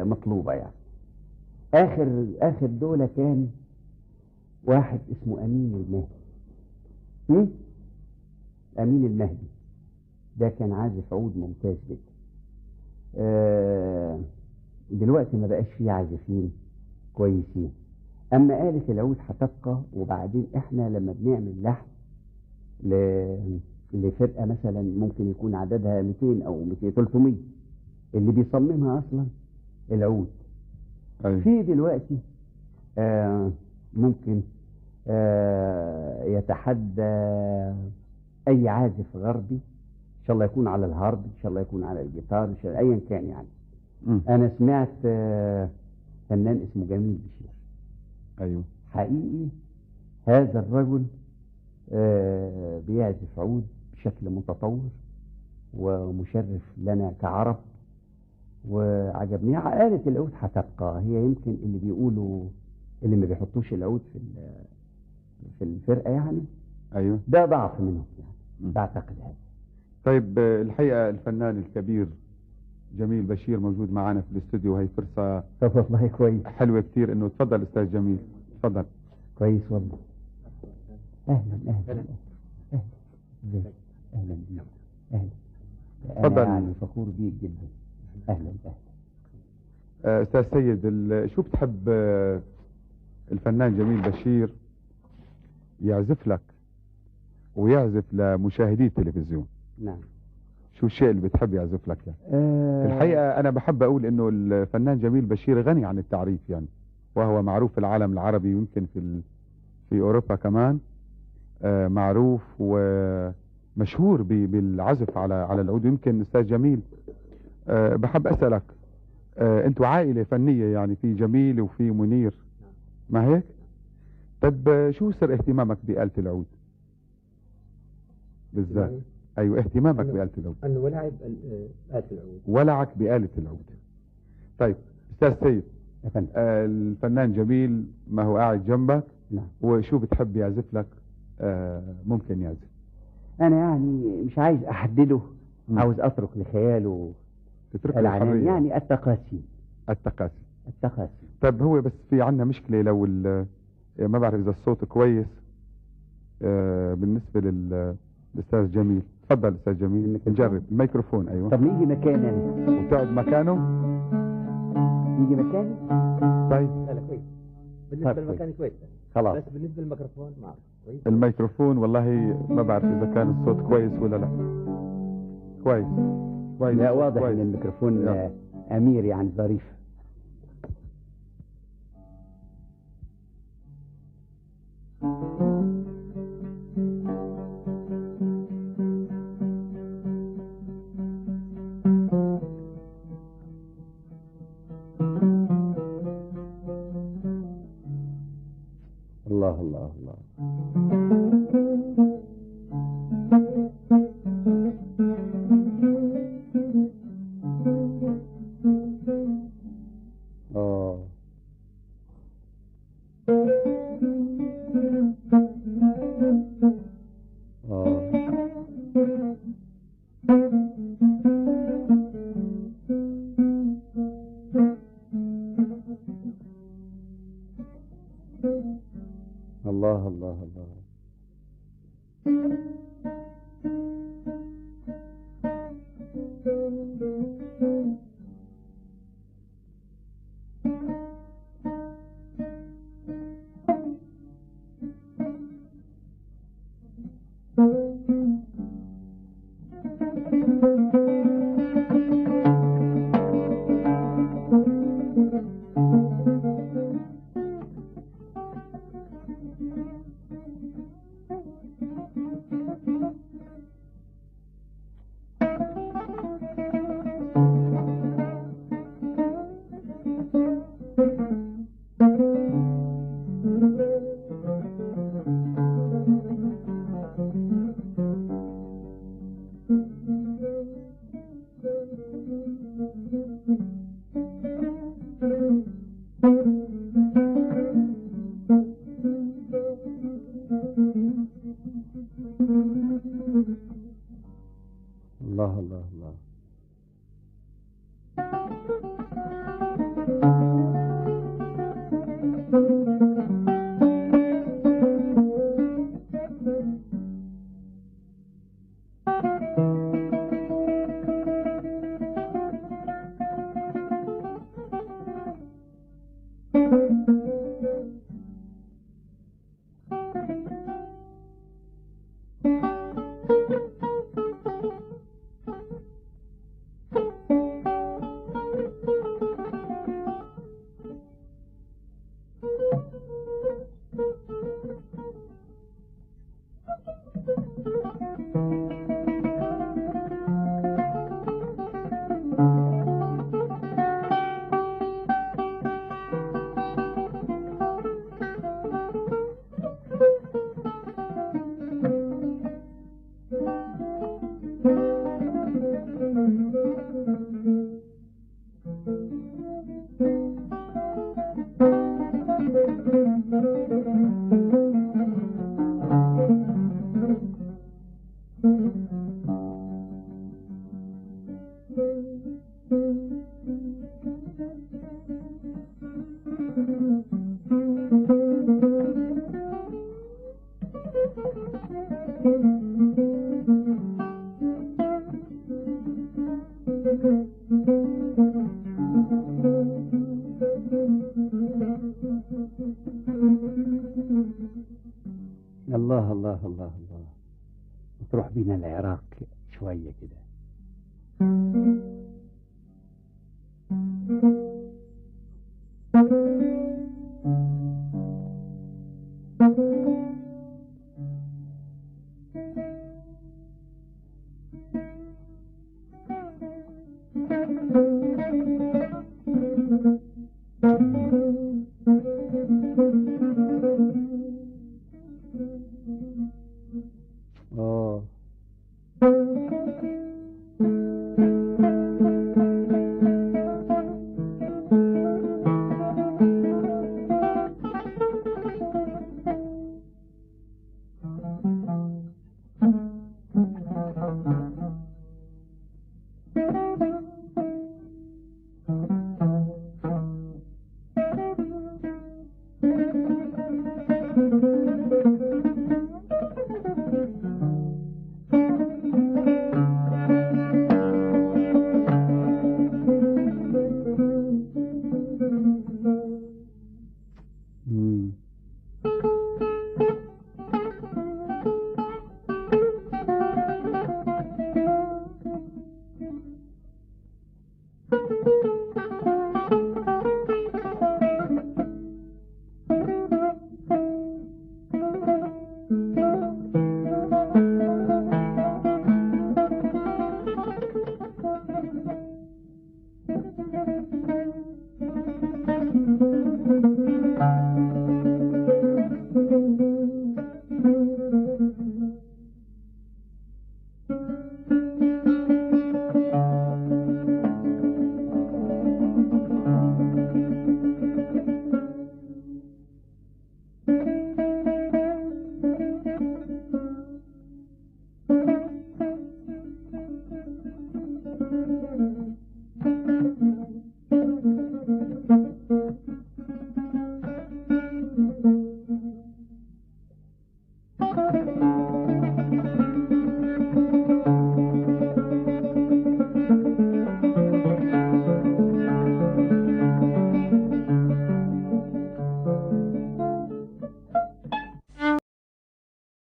مطلوبة يعني. آخر دولة كان واحد اسمه أمين المهدي. أمين المهدي ده كان عازف عود ممتاز جدا. دلوقتي ما بقاش فيه عازفين كويسين، أما آلة العود هتبقى. وبعدين إحنا لما بنعمل لحن لفرقة مثلا ممكن يكون عددها 200 أو 200 300، اللي بيصممها أصلا العود. أيوة. في دلوقتي ممكن يتحدى أي عازف غربي، إن شاء الله يكون على الهارد، إن شاء الله يكون على الجيتار، إن شاء الله أيا كان يعني. أنا سمعت فنان اسمه جميل بشير. أيوه حقيقي هذا الرجل بيعزف عود بشكل متطور ومشرف لنا كعرب، وعجبني. آلة العود هتبقى هي يمكن اللي بيقولوا اللي ما بيحطوش العود في الفرقة يعني. أيوه ده ضعف منهم يعني، بعتقد هذا. طيب الحقيقة الفنان الكبير جميل بشير موجود معنا في الاستوديو، وهي فرصة والله كويس حلوة كتير. انه تفضل استاذ جميل، تفضل. كويس والله. اهلا اهلا اهلا اهلا بيك. اهلا. تفضل. انا يعني فخور بيك جدا. اهلا اهلا. استاذ سيد، شو بتحب الفنان جميل بشير يعزف لك ويعزف لمشاهدي التلفزيون؟ نعم. شو الشيء اللي بتحب يعزف لك يعني؟ الحقيقة أنا بحب أقول إنه الفنان جميل بشير غني عن التعريف يعني، وهو معروف في العالم العربي ويمكن في أوروبا كمان. معروف ومشهور بالعزف على العود. يمكن أستاذ جميل بحب أسألك، أنتوا عائلة فنية يعني، في جميل وفي منير، ما هيك؟ طب شو سر اهتمامك بآلة العود بالذات؟ ايوه، اهتمامك بآلة العود. انه ولعب آلة العود. ولعك بآلة العود. طيب استاذ سيد، الفنان جميل ما هو قاعد جنبك. نعم. وشو بتحب يعزف لك؟ ممكن يعزف. انا يعني مش عايز احدده، عاوز اترك لخياله العنان يعني. التقاسيم. طيب هو بس في عندنا مشكلة، لو ما بعرف اذا الصوت كويس بالنسبة للاستاذ جميل. تفضل استاذ جميل، نجرب الميكروفون. ايوه. طب يجي مكاني وتقعد مكانه. يجي مكاني. طيب. لا كويس بالنسبه للمكان كويس خلاص. بس بالنسبه للميكروفون ما اعرف كويس. الميكروفون والله ما بعرف اذا كان الصوت كويس ولا لا. كويس. لا واضح ان الميكروفون امير يعني ظريف. الله الله الله. الله الله الله. الله الله الله. الله الله الله الله، تروح بينا العراق شوية كده.